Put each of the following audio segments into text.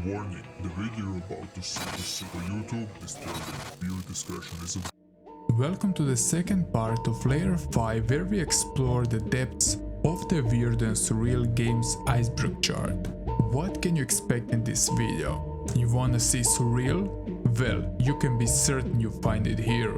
Warning, the video you're about to see is for YouTube disturbing. Viewer discretion is advised. Welcome to the second part of Layer 5 where we explore the depths of the weird and surreal game's Iceberg chart. What can you expect in this video? You wanna see Surreal? Well, you can be certain you find it here.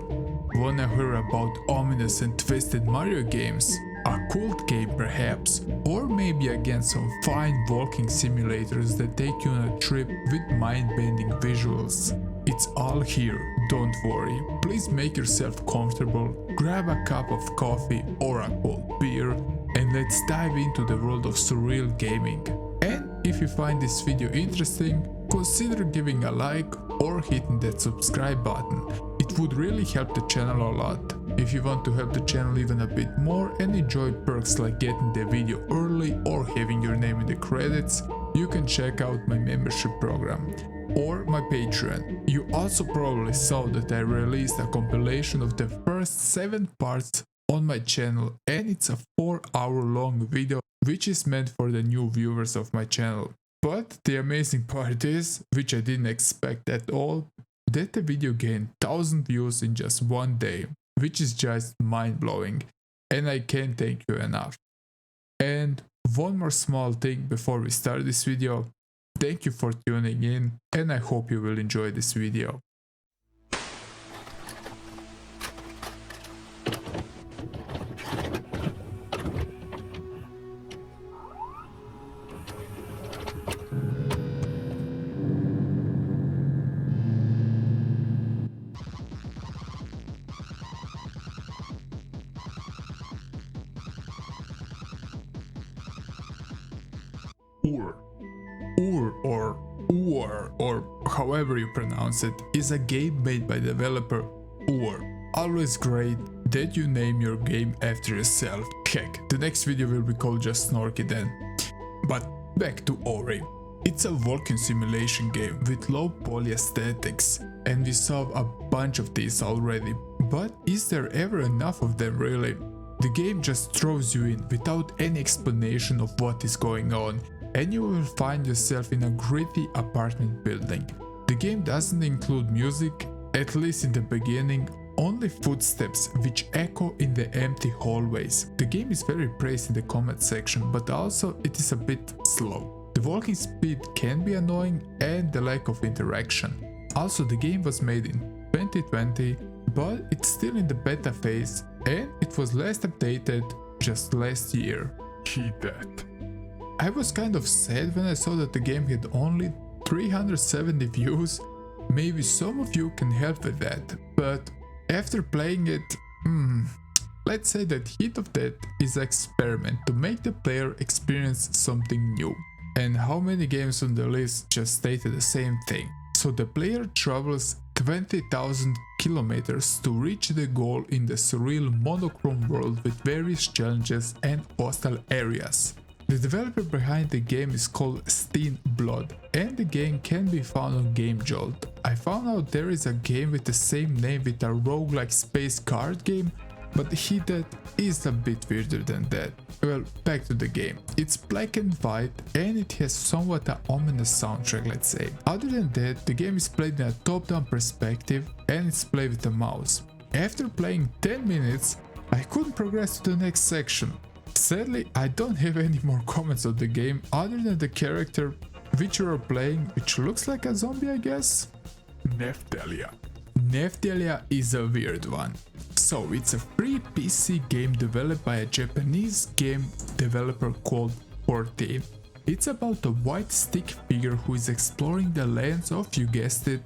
Wanna hear about ominous and twisted Mario games? A cult game perhaps? Or maybe again some fine walking simulators that take you on a trip with mind-bending visuals? It's all here, don't worry. Please make yourself comfortable, grab a cup of coffee or a cold beer, and let's dive into the world of surreal gaming. And if you find this video interesting, consider giving a like or hitting that subscribe button. It would really help the channel a lot. If you want to help the channel even a bit more and enjoy perks like getting the video early or having your name in the credits, you can check out my membership program or my Patreon. You also probably saw that I released a compilation of the first 7 parts on my channel, and it's a 4-hour long video which is meant for the new viewers of my channel. But the amazing part is, which I didn't expect at all, that the video gained 1000 views in just one day, which is just mind-blowing, and I can't thank you enough. And one more small thing before we start this video, thank you for tuning in, and I hope you will enjoy this video. Ur, or however you pronounce it, is a game made by developer Ur. Always great that you name your game after yourself. Heck, the next video will be called just Snorky then. But back to Ori. It's a walking simulation game with low poly aesthetics, and we saw a bunch of these already. But is there ever enough of them really? The game just throws you in without any explanation of what is going on, and you will find yourself in a gritty apartment building. The game doesn't include music, at least in the beginning, only footsteps which echo in the empty hallways. The game is very praised in the comment section, but also it is a bit slow. The walking speed can be annoying and the lack of interaction. Also, the game was made in 2020, but it's still in the beta phase, and it was last updated just last year. Keep that. I was kind of sad when I saw that the game had only 370 views. Maybe some of you can help with that, but after playing it, let's say that hit of that is an experiment to make the player experience something new. And how many games on the list just stated the same thing? So the player travels 20,000 kilometers to reach the goal in the surreal monochrome world with various challenges and hostile areas. The developer behind the game is called Steen Blood, and the game can be found on Game Jolt. I found out there is a game with the same name with a roguelike space card game, but that is a bit weirder than that. Well, back to the game. It's black and white, and it has somewhat an ominous soundtrack, let's say. Other than that, the game is played in a top-down perspective, and it's played with a mouse. After playing 10 minutes, I couldn't progress to the next section. Sadly, I don't have any more comments on the game other than the character which you are playing, which looks like a zombie, I guess? Neftalia. Neftalia is a weird one. So, it's a free PC game developed by a Japanese game developer called 14. It's about a white stick figure who is exploring the lands of, you guessed it,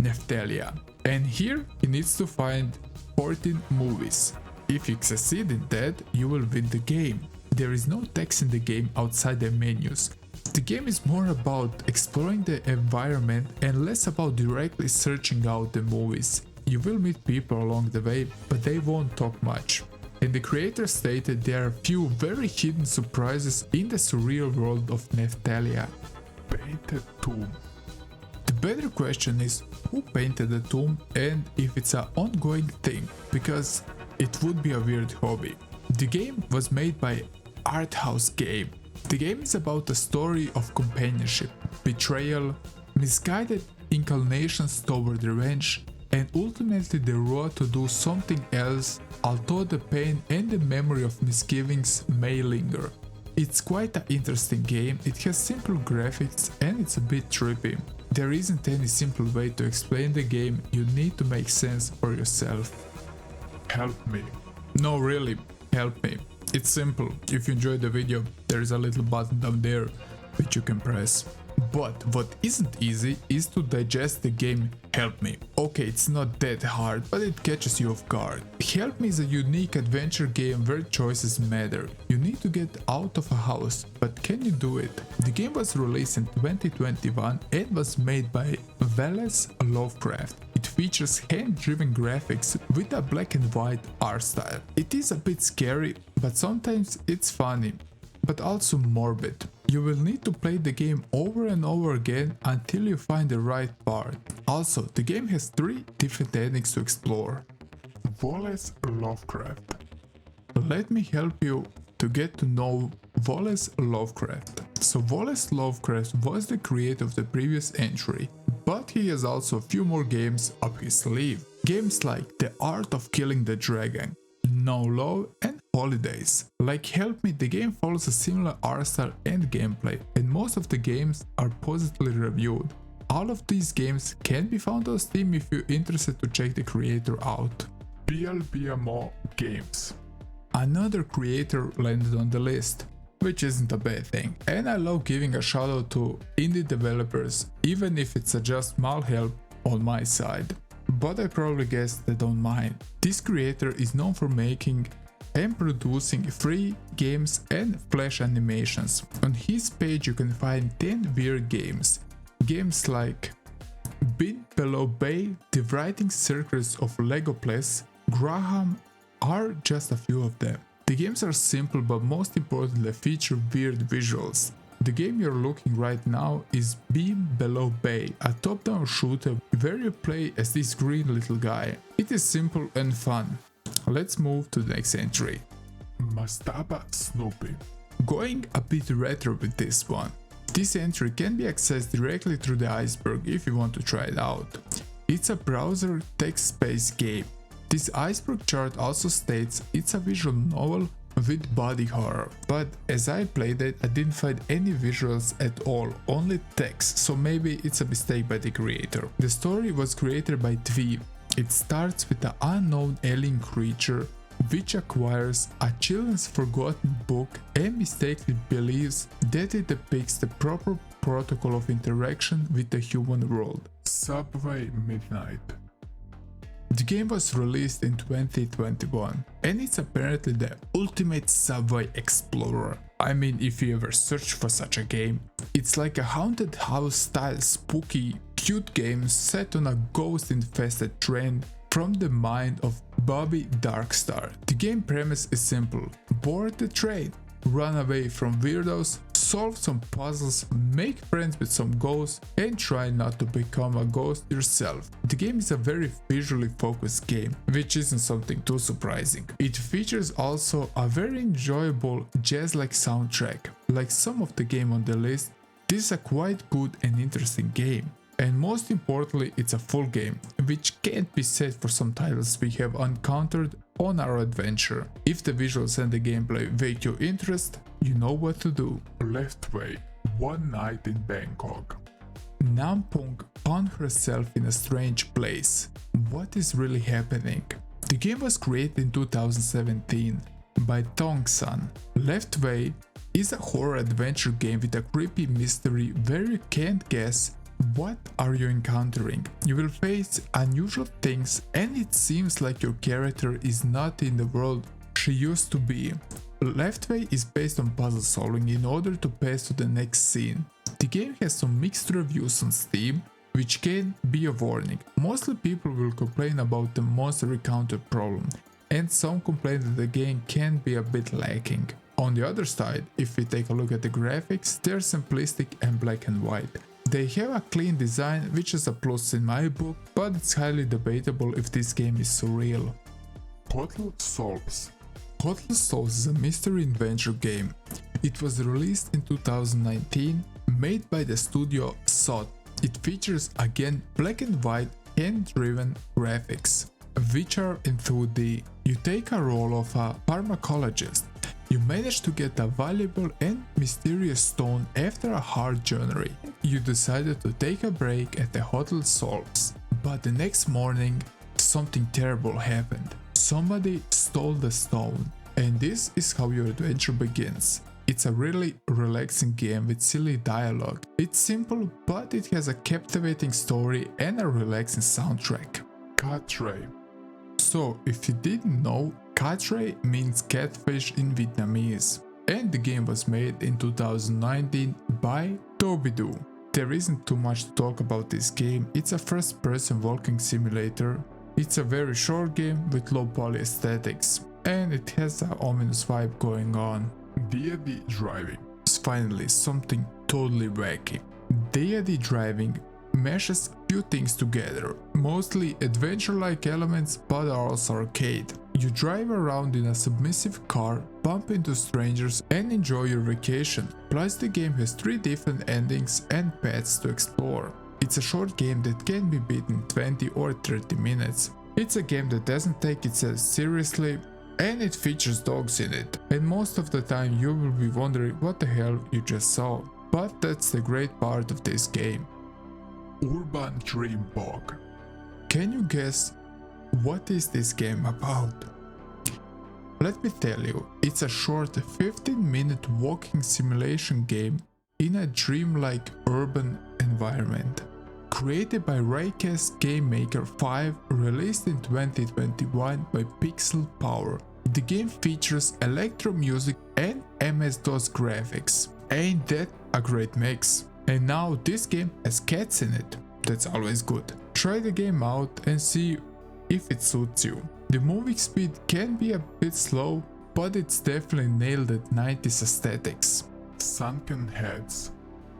Neftalia. And here he needs to find 14 movies. If you succeed in that, you will win the game. There is no text in the game outside the menus. The game is more about exploring the environment and less about directly searching out the movies. You will meet people along the way, but they won't talk much. And the creator stated there are a few very hidden surprises in the surreal world of Neftalia. Painted tomb. The better question is who painted the tomb and if it's an ongoing thing, because it would be a weird hobby. The game was made by Arthouse Game. The game is about a story of companionship, betrayal, misguided inclinations toward revenge, and ultimately the road to do something else, although the pain and the memory of misgivings may linger. It's quite an interesting game, it has simple graphics and it's a bit trippy. There isn't any simple way to explain the game, you need to make sense for yourself. Help me. No, really, help me. It's simple. If you enjoyed the video, there is a little button down there which you can press. But what isn't easy is to digest the game Help Me. Okay, it's not that hard, but it catches you off guard. Help Me is a unique adventure game where choices matter. You need to get out of a house, but can you do it? The game was released in 2021 and was made by Wallace Lovecraft. It features hand-driven graphics with a black and white art style. It is a bit scary, but sometimes it's funny, but also morbid. You will need to play the game over and over again until you find the right part. Also, the game has 3 different endings to explore. Wallace Lovecraft. Let me help you to get to know Wallace Lovecraft. So Wallace Lovecraft was the creator of the previous entry, but he has also a few more games up his sleeve. Games like The Art of Killing the Dragon, No Love and Holidays. Like Help Me, the game follows a similar art style and gameplay, and most of the games are positively reviewed. All of these games can be found on Steam if you're interested to check the creator out. BLBMO Games. Another creator landed on the list, which isn't a bad thing, and I love giving a shout out to indie developers, even if it's a just small help on my side. But I probably guess they don't mind. This creator is known for making and producing free games and flash animations. On his page you can find 10 weird games. Games like Bit Below Bay, The Writing Secrets of Legolas, Graham are just a few of them. The games are simple, but most importantly feature weird visuals. The game you're looking right now is Beam Below Bay, a top-down shooter where you play as this green little guy. It is simple and fun. Let's move to the next entry. Mastaba Snoopy. Going a bit retro with this one. This entry can be accessed directly through the Iceberg if you want to try it out. It's a browser text-based game. This Iceberg chart also states it's a visual novel with body horror, but as I played it I didn't find any visuals at all, only text, so maybe it's a mistake by the creator. The story was created by Dweeb. It starts with an unknown alien creature which acquires a children's forgotten book and mistakenly believes that it depicts the proper protocol of interaction with the human world. Subway Midnight. The game was released in 2021 and it's apparently the ultimate subway explorer. I mean, if you ever search for such a game, it's like a haunted house style spooky cute game set on a ghost infested train from the mind of Bobby Darkstar. The game premise is simple: board the train, run away from weirdos, solve some puzzles, make friends with some ghosts, and try not to become a ghost yourself. The game is a very visually focused game, which isn't something too surprising. It features also a very enjoyable jazz-like soundtrack. Like some of the game on the list, this is a quite good and interesting game. And most importantly, it's a full game, which can't be said for some titles we have encountered on our adventure. If the visuals and the gameplay wake your interest, you know what to do. Left Way, One Night in Bangkok. Nampung found herself in a strange place. What is really happening? The game was created in 2017 by Tongsan. Left Way is a horror adventure game with a creepy mystery where you can't guess what are you encountering. You will face unusual things and it seems like your character is not in the world she used to be. Left Way is based on puzzle solving in order to pass to the next scene. The game has some mixed reviews on Steam, which can be a warning. Mostly people will complain about the monster encounter problem, and some complain that the game can be a bit lacking. On the other side, if we take a look at the graphics, they're simplistic and black and white. They have a clean design, which is a plus in my book, but it's highly debatable if this game is surreal. Hotel Souls. Hotel Souls is a mystery adventure game. It was released in 2019, made by the studio SOT. It features again black and white hand-driven graphics, which are in 2D. You take a role of a pharmacologist. You manage to get a valuable and mysterious stone after a hard journey. You decided to take a break at the Hotel Solves. But the next morning, something terrible happened. Somebody stole the stone. And this is how your adventure begins. It's a really relaxing game with silly dialogue. It's simple, but it has a captivating story and a relaxing soundtrack. Catray. So, if you didn't know, Catray means catfish in Vietnamese. And the game was made in 2019 by Dobidoo. There isn't too much to talk about this game. It's a first-person walking simulator. It's a very short game with low poly aesthetics. And it has an ominous vibe going on. Deity driving. It's finally something totally wacky. Deity driving meshes few things together, mostly adventure-like elements but also arcade. You drive around in a submissive car, bump into strangers and enjoy your vacation. Plus the game has 3 different endings and paths to explore. It's a short game that can be beaten in 20 or 30 minutes. It's a game that doesn't take itself seriously, and it features dogs in it, and most of the time you will be wondering what the hell you just saw. But that's the great part of this game. Urban Dream Bog. Can you guess what is this game about? Let me tell you, it's a short 15-minute walking simulation game in a dreamlike urban environment. Created by Raycast Game Maker 5, released in 2021 by Pixel Power. The game features electro music and MS-DOS graphics. Ain't that a great mix? And now this game has cats in it. That's always good. Try the game out and see if it suits you. The moving speed can be a bit slow, but it's definitely nailed at 90s aesthetics. Sunken Heads.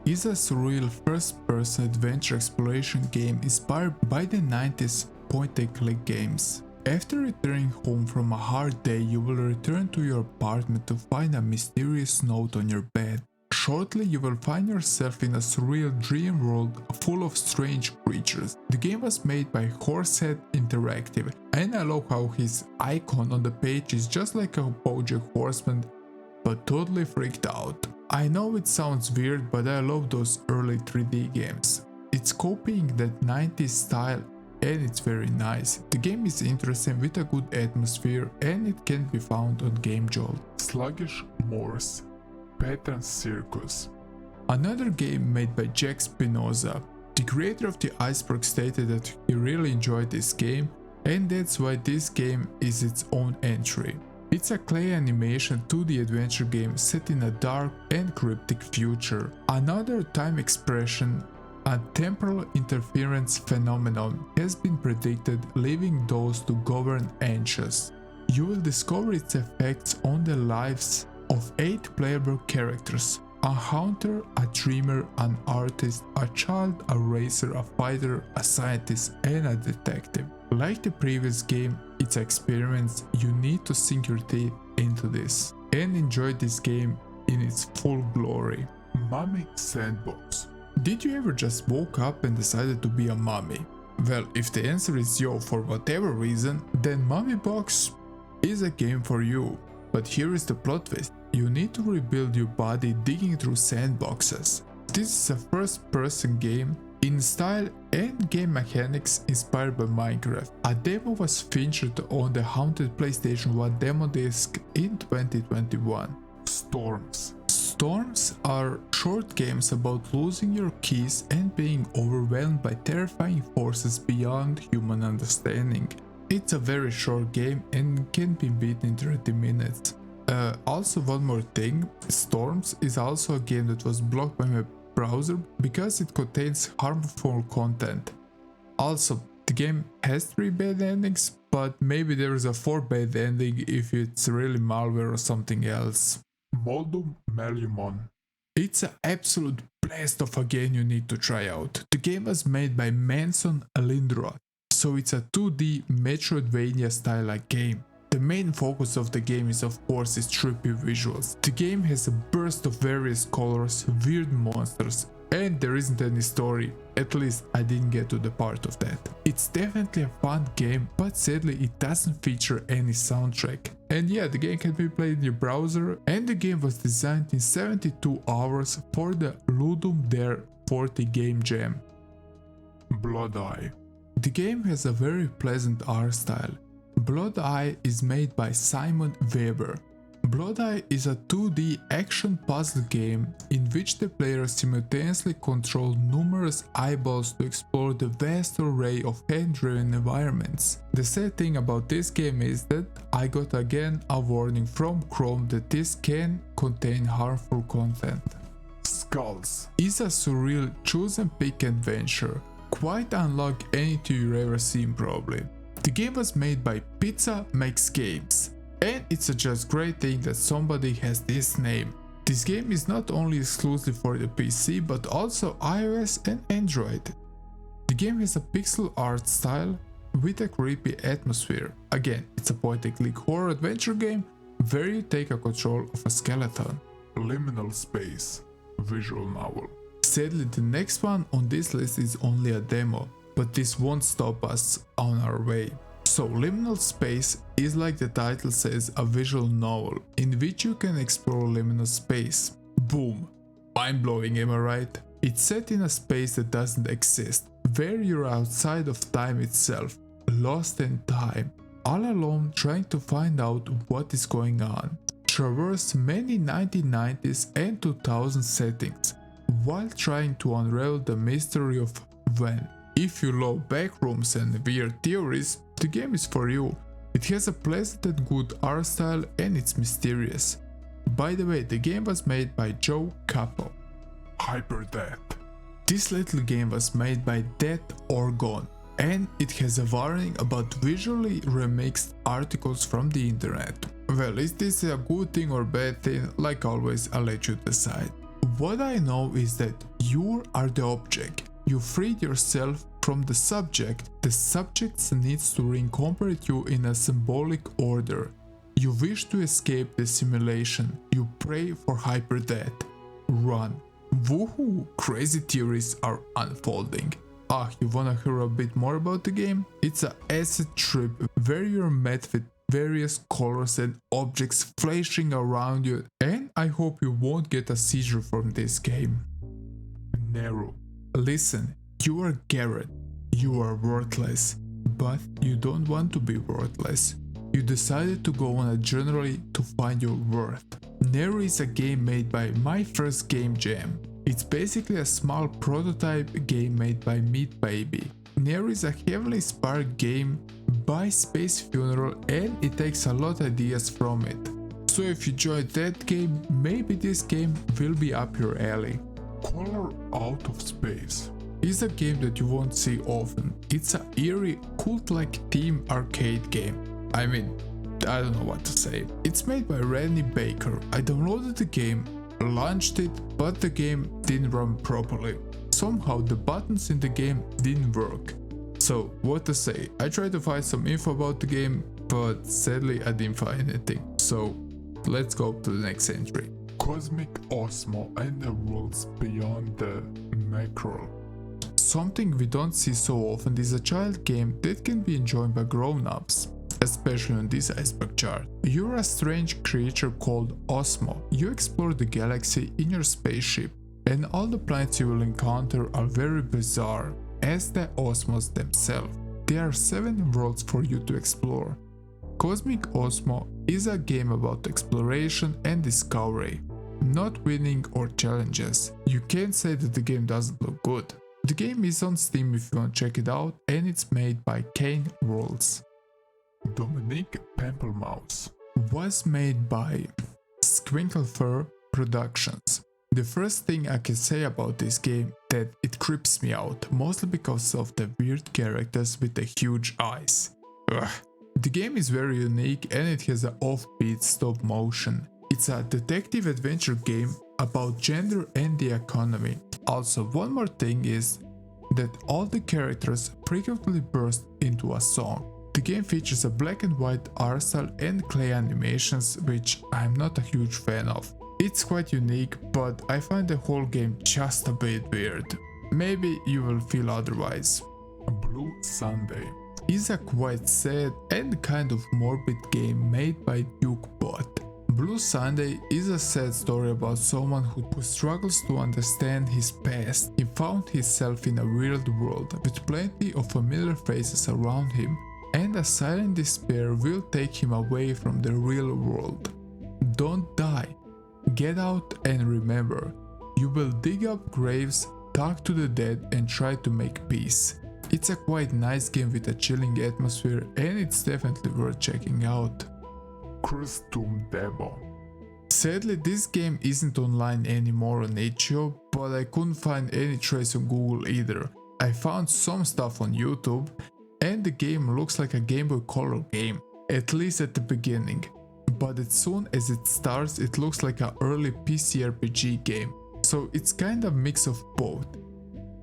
Is a surreal first-person adventure exploration game inspired by the 90s point-and-click games. After returning home from a hard day, you will return to your apartment to find a mysterious note on your bed. Shortly, you will find yourself in a surreal dream world full of strange creatures. The game was made by Horsehead Interactive, and I love how his icon on the page is just like a BoJack Horseman, but totally freaked out. I know it sounds weird, but I love those early 3D games. It's copying that 90s style and it's very nice. The game is interesting with a good atmosphere and it can be found on GameJolt. Sluggish Morse. Pattern Circus. Another game made by Jack Spinoza. The creator of the Iceberg stated that he really enjoyed this game and that's why this game is its own entry. It's a clay animation 2D adventure game set in a dark and cryptic future. Another time expression, a temporal interference phenomenon, has been predicted, leaving those to govern anxious. You will discover its effects on the lives of 8 playable characters: a hunter, a dreamer, an artist, a child, a racer, a fighter, a scientist, and a detective. Like the previous game, its experiments, you need to sink your teeth into this and enjoy this game in its full glory. Mummy Sandbox. Did you ever just woke up and decided to be a mummy? Well, if the answer is yo for whatever reason, then Mummy Box is a game for you. But here is the plot twist. You need to rebuild your body digging through sandboxes. This is a first-person game in style and game mechanics inspired by Minecraft. A demo was featured on the haunted PlayStation 1 demo disc in 2021. Storms. Storms are short games about losing your keys and being overwhelmed by terrifying forces beyond human understanding. It's a very short game and can be beaten in 30 minutes. Also, one more thing, Storms is also a game that was blocked by my browser because it contains harmful content. Also, the game has 3 bad endings, but maybe there is a 4 bad ending if it's really malware or something else. Moldum Melimon. It's an absolute blast of a game you need to try out. The game was made by Manson Lindroth, so it's a 2D Metroidvania style like game. The main focus of the game is of course its trippy visuals. The game has a burst of various colors, weird monsters, and there isn't any story. At least I didn't get to the part of that. It's definitely a fun game, but sadly it doesn't feature any soundtrack. And yeah, the game can be played in your browser, and the game was designed in 72 hours for the Ludum Dare 40 Game Jam. Blood Eye. The game has a very pleasant art style. Blood Eye is made by Simon Weber. Blood Eye is a 2D action puzzle game in which the player simultaneously controls numerous eyeballs to explore the vast array of hand-driven environments. The sad thing about this game is that I got again a warning from Chrome that this can contain harmful content. Skulls is a surreal choose and pick adventure, quite unlike anything you've ever seen probably. The game was made by Pizza Makes Games, and it's a just great thing that somebody has this name. This game is not only exclusive for the PC but also iOS and Android. The game has a pixel art style with a creepy atmosphere. Again, it's a point-and-click horror adventure game where you take a control of a skeleton. Liminal Space visual novel. Sadly, the next one on this list is only a demo, but this won't stop us on our way. So Liminal Space is, like the title says, a visual novel in which you can explore liminal space. Boom! Mind-blowing, am I right? It's set in a space that doesn't exist, where you're outside of time itself, lost in time, all alone trying to find out what is going on. Traverse many 1990s and 2000s settings, while trying to unravel the mystery of when. If you love backrooms and weird theories, the game is for you. It has a pleasant and good art style and it's mysterious. By the way, the game was made by Joe Capo. Hyperdeath. This little game was made by Death or Gone, and it has a warning about visually remixed articles from the internet. Well, is this a good thing or bad thing? Like always, I'll let you decide. What I know is that you are the object. You freed yourself from the subject. The subject needs to reincorporate you in a symbolic order. You wish to escape the simulation. You pray for hyperdeath. Run. Woohoo! Crazy theories are unfolding. You wanna hear a bit more about the game? It's an acid trip where you're met with various colors and objects flashing around you, and I hope you won't get a seizure from this game. Nero. Listen, you are Garrett. You are worthless, but you don't want to be worthless. You decided to go on a journey to find your worth. Nero is a game made by My First Game Jam. It's basically a small prototype game made by Meat Baby. Nero is a heavily inspired game by Space Funeral, and it takes a lot of ideas from it. So if you enjoyed that game, maybe this game will be up your alley. Color Out of Space is a game that you won't see often. It's an eerie, cult-like theme arcade game. I mean, I don't know what to say. It's made by Randy Baker. I downloaded the game, launched it, but the game didn't run properly. Somehow the buttons in the game didn't work. So what to say, I tried to find some info about the game, but sadly I didn't find anything. So let's go to the next entry. Cosmic Osmo and the Worlds Beyond the Mackerel. Something we don't see so often is a child game that can be enjoyed by grown-ups, especially on this Iceberg chart. You're a strange creature called Osmo. You explore the galaxy in your spaceship, and all the planets you will encounter are very bizarre, as the Osmos themselves. There are 7 worlds for you to explore. Cosmic Osmo is a game about exploration and discovery, not winning or challenges. You can't say that the game doesn't look good. The game is on Steam if you want to check it out, and it's made by Kane Worlds. Dominique Pamplemousse was made by Squinklefer Productions. The first thing I can say about this game that it creeps me out, mostly because of the weird characters with the huge eyes. Ugh. The game is very unique and it has an offbeat stop motion. It's a detective adventure game about gender and the economy. Also, one more thing is that all the characters frequently burst into a song. The game features a black and white art style and clay animations, which I'm not a huge fan of. It's quite unique, but I find the whole game just a bit weird. Maybe you will feel otherwise. Blue Sunday is a quite sad and kind of morbid game made by DukeBot. Blue Sunday is a sad story about someone who struggles to understand his past. He found himself in a weird world with plenty of familiar faces around him, and a silent despair will take him away from the real world. Don't die. Get out and remember, you will dig up graves, talk to the dead and try to make peace. It's a quite nice game with a chilling atmosphere and it's definitely worth checking out. Custom Demo. Sadly, this game isn't online anymore on itch.io, but I couldn't find any trace on Google either. I found some stuff on YouTube, and the game looks like a Game Boy Color game, at least at the beginning. But as soon as it starts, it looks like an early PC RPG game, so it's kind of a mix of both.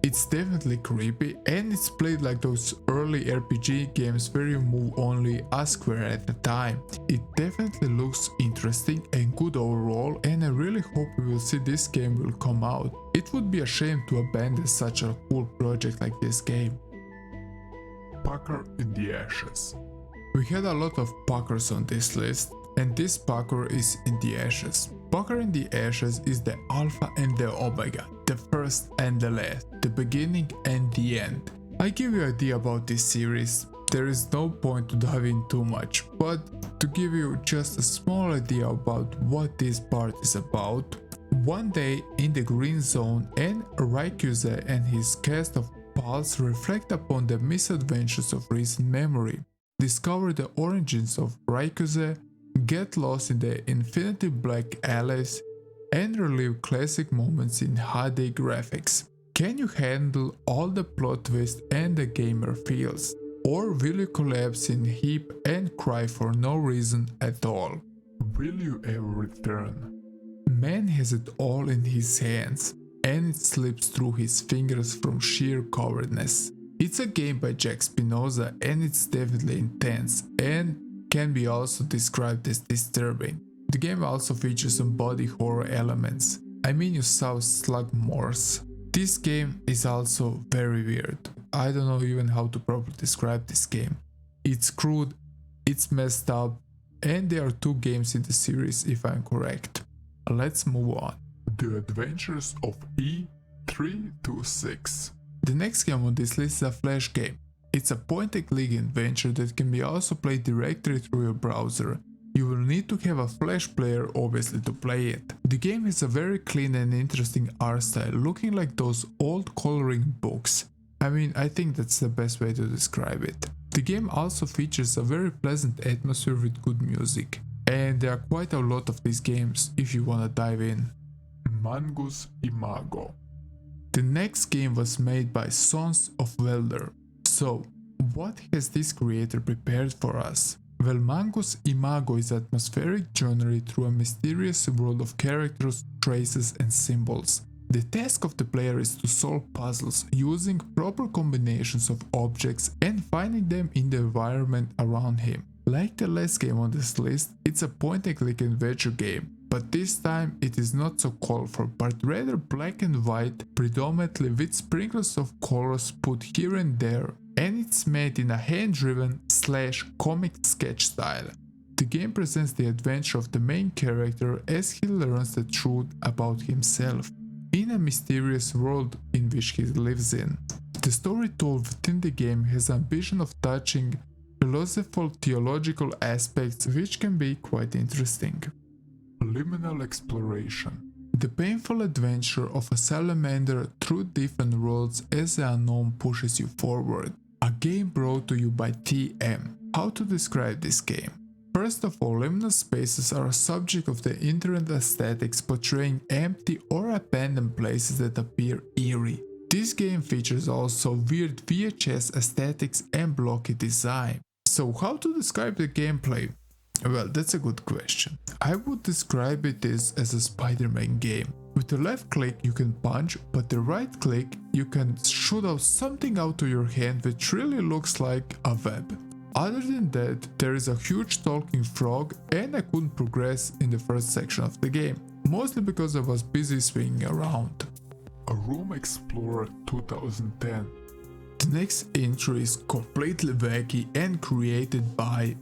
It's definitely creepy and it's played like those early RPG games where you move only a square at a time. It definitely looks interesting and good overall, and I really hope we will see this game will come out. It would be a shame to abandon such a cool project like this game. Pucker in the Ashes. We had a lot of Puckers on this list, and this Pucker is in the Ashes. Pucker in the Ashes is the alpha and the omega, the first and the last, the beginning and the end. I give you an idea about this series. There is no point to dive in too much, but to give you just a small idea about what this part is about. One day in the Green Zone, and Raykuze and his cast of pals reflect upon the misadventures of recent memory, discover the origins of Raykuze, get lost in the infinity black alleys, and relive classic moments in HD graphics. Can you handle all the plot twists and the gamer feels? Or will you collapse in a heap and cry for no reason at all? Will you ever return? Man has it all in his hands, and it slips through his fingers from sheer cowardness. It's a game by Jack Spinoza and it's definitely intense and can be also described as disturbing. The game also features some body horror elements. I mean, you saw slug morse. This game is also very weird. I don't know even how to properly describe this game. It's crude, it's messed up, and there are 2 games in the series if I'm correct. Let's move on. The Adventures of E326. The next game on this list is a flash game. It's a point-and-click adventure that can be also played directly through your browser. You will need to have a flash player obviously to play it. The game has a very clean and interesting art style, looking like those old coloring books. I mean, I think that's the best way to describe it. The game also features a very pleasant atmosphere with good music. And there are quite a lot of these games if you wanna dive in. Mangus Imago. The next game was made by Sons of Welder. So, what has this creator prepared for us? Well, Mangus Imago is an atmospheric journey through a mysterious world of characters, traces and symbols. The task of the player is to solve puzzles using proper combinations of objects and finding them in the environment around him. Like the last game on this list, it's a point-and-click adventure game, but this time it is not so colorful, but rather black and white, predominantly with sprinkles of colors put here and there, and it's made in a hand-driven / comic sketch style. The game presents the adventure of the main character as he learns the truth about himself in a mysterious world in which he lives in. The story told within the game has ambition of touching philosophical theological aspects which can be quite interesting. Liminal exploration. The painful adventure of a salamander through different worlds as the unknown pushes you forward. A game brought to you by TM. How to describe this game? First of all, liminal spaces are a subject of the internet aesthetics, portraying empty or abandoned places that appear eerie. This game features also weird VHS aesthetics and blocky design. So how to describe the gameplay? Well, that's a good question. I would describe it as a Spider-Man game. With the left click you can punch, but the right click you can shoot out something out of your hand which really looks like a web. Other than that, there is a huge talking frog and I couldn't progress in the first section of the game. mostly because I was busy swinging around. A Room Explorer 2010. The next entry is completely wacky and created by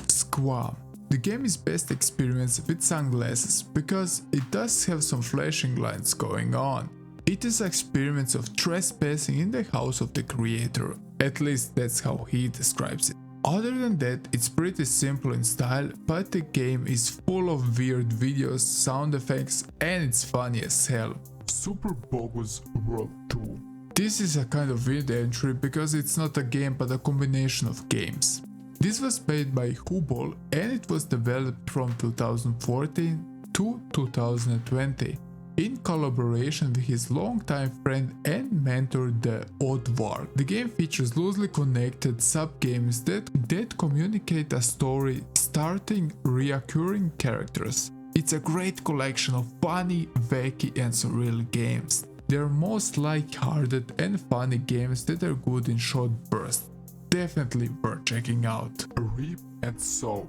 Squam. The game is best experienced with sunglasses because it does have some flashing lights going on. It is an experience of trespassing in the house of the creator, at least that's how he describes it. Other than that, it's pretty simple in style, but the game is full of weird videos, sound effects, and it's funny as hell. Super Bogus World 2. This is a kind of weird entry because it's not a game but a combination of games. This was made by Hubol and it was developed from 2014 to 2020 in collaboration with his longtime friend and mentor the Oddvar. The game features loosely connected sub-games that communicate a story starting reoccurring characters. It's a great collection of funny, wacky and surreal games. They are most light-hearted and funny games that are good in short bursts. Definitely worth checking out. Reap and Sow.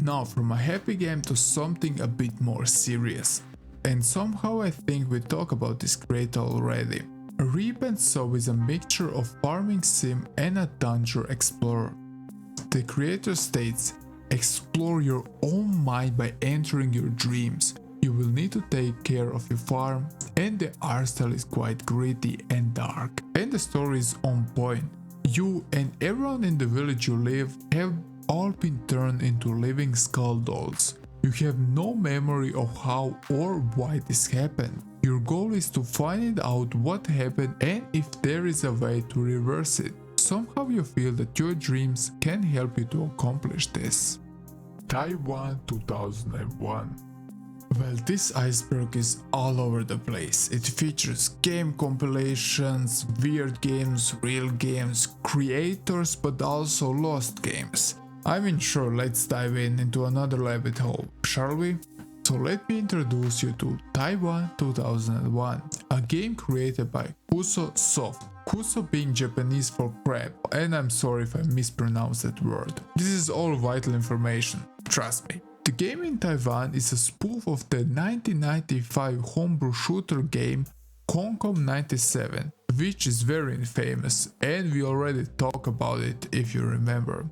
Now from a happy game to something a bit more serious. And somehow I think we talked about this creator already. Reap and Sow is a mixture of farming sim and a dungeon explorer. The creator states, explore your own mind by entering your dreams. You will need to take care of your farm, and the art style is quite gritty and dark, and the story is on point. You and everyone in the village you live have all been turned into living skull dolls. You have no memory of how or why this happened. Your goal is to find out what happened and if there is a way to reverse it. Somehow you feel that your dreams can help you to accomplish this. Taiwan 2001. Well, this Iceberg is all over the place. It features game compilations, weird games, real games, creators, but also lost games. I mean, sure, let's dive into another rabbit hole, shall we? So let me introduce you to Taiwan 2001, a game created by Kuso Soft. Kuso being Japanese for crab, and I'm sorry if I mispronounced that word. This is all vital information, trust me. The game in Taiwan is a spoof of the 1995 homebrew shooter game Hong Kong 97, which is very infamous, and we already talked about it if you remember.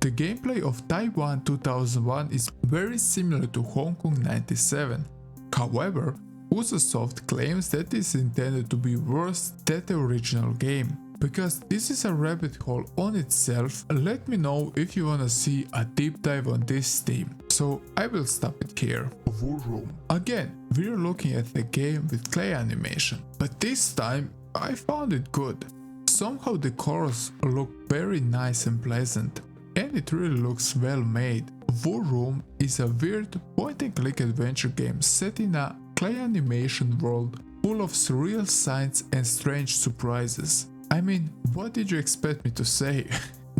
The gameplay of Taiwan 2001 is very similar to Hong Kong 97. However, Ubisoft claims that it is intended to be worse than the original game. Because this is a rabbit hole on itself, let me know if you wanna see a deep dive on this theme. So I will stop it here. War Room. Again, we're looking at the game with clay animation, but this time I found it good. Somehow the colors look very nice and pleasant, and it really looks well made. War Room is a weird point-and-click adventure game set in a clay animation world full of surreal signs and strange surprises. I mean, what did you expect me to say?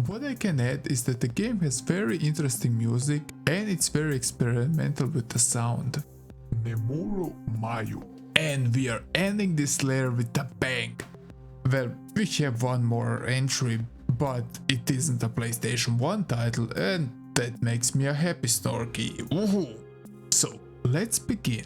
What I can add is that the game has very interesting music and it's very experimental with the sound. Nemuro Mayu. And we are ending this layer with a bang. Well, we have one more entry, but it isn't a PlayStation 1 title and that makes me a happy snorky. Woohoo! So, let's begin.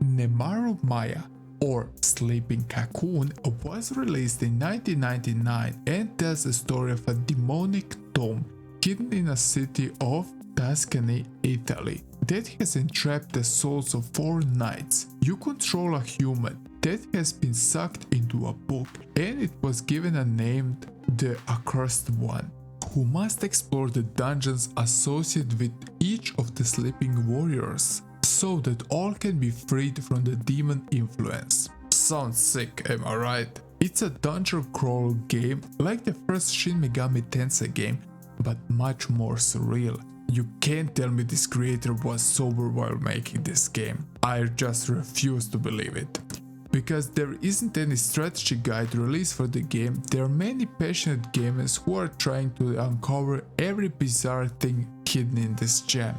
Nemaru Maya, or Sleeping Cocoon, was released in 1999 and tells the story of a demonic tomb hidden in a city of Tuscany, Italy, that has entrapped the souls of 4 knights. You control a human that has been sucked into a book, and it was given a name, the Accursed One, who must explore the dungeons associated with each of the sleeping warriors, so that all can be freed from the demon influence. Sounds sick, am I right? It's a dungeon crawl game like the first Shin Megami Tensei game, but much more surreal. You can't tell me this creator was sober while making this game. I just refuse to believe it. Because there isn't any strategy guide released for the game, there are many passionate gamers who are trying to uncover every bizarre thing hidden in this gem.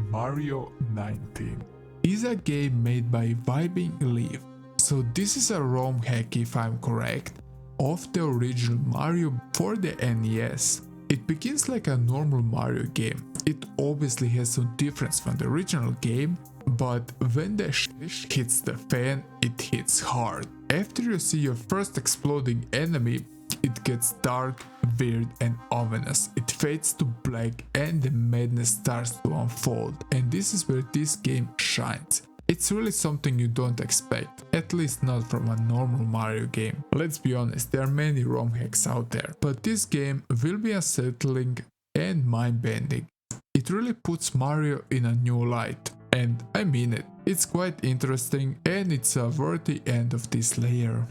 Mario 19 is a game made by Vibing Leaf. So this is a ROM hack, if I'm correct, of the original Mario for the NES. It begins like a normal Mario game. It obviously has some difference from the original game, but when the shit hits the fan, it hits hard. After you see your first exploding enemy, it gets dark, weird and ominous. It fades to black and the madness starts to unfold. And this is where this game shines. It's really something you don't expect, at least not from a normal Mario game. Let's be honest, there are many ROM hacks out there, but this game will be unsettling and mind-bending. It really puts Mario in a new light, and I mean it. It's quite interesting and it's a worthy end of this layer.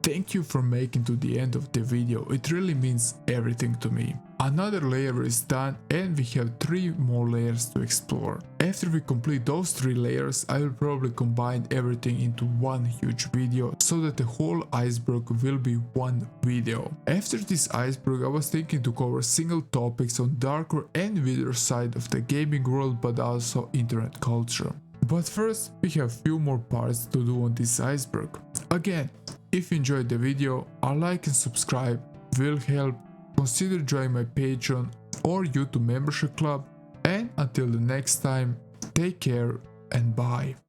Thank you for making to the end of the video, it really means everything to me. Another layer is done and we have 3 more layers to explore. After we complete those 3 layers, I will probably combine everything into one huge video so that the whole iceberg will be one video. After this iceberg, I was thinking to cover single topics on darker and weirder side of the gaming world, but also internet culture. But first, we have few more parts to do on this iceberg. Again, if you enjoyed the video, a like and subscribe will help. Consider joining my Patreon or YouTube membership club, and until the next time, take care and bye.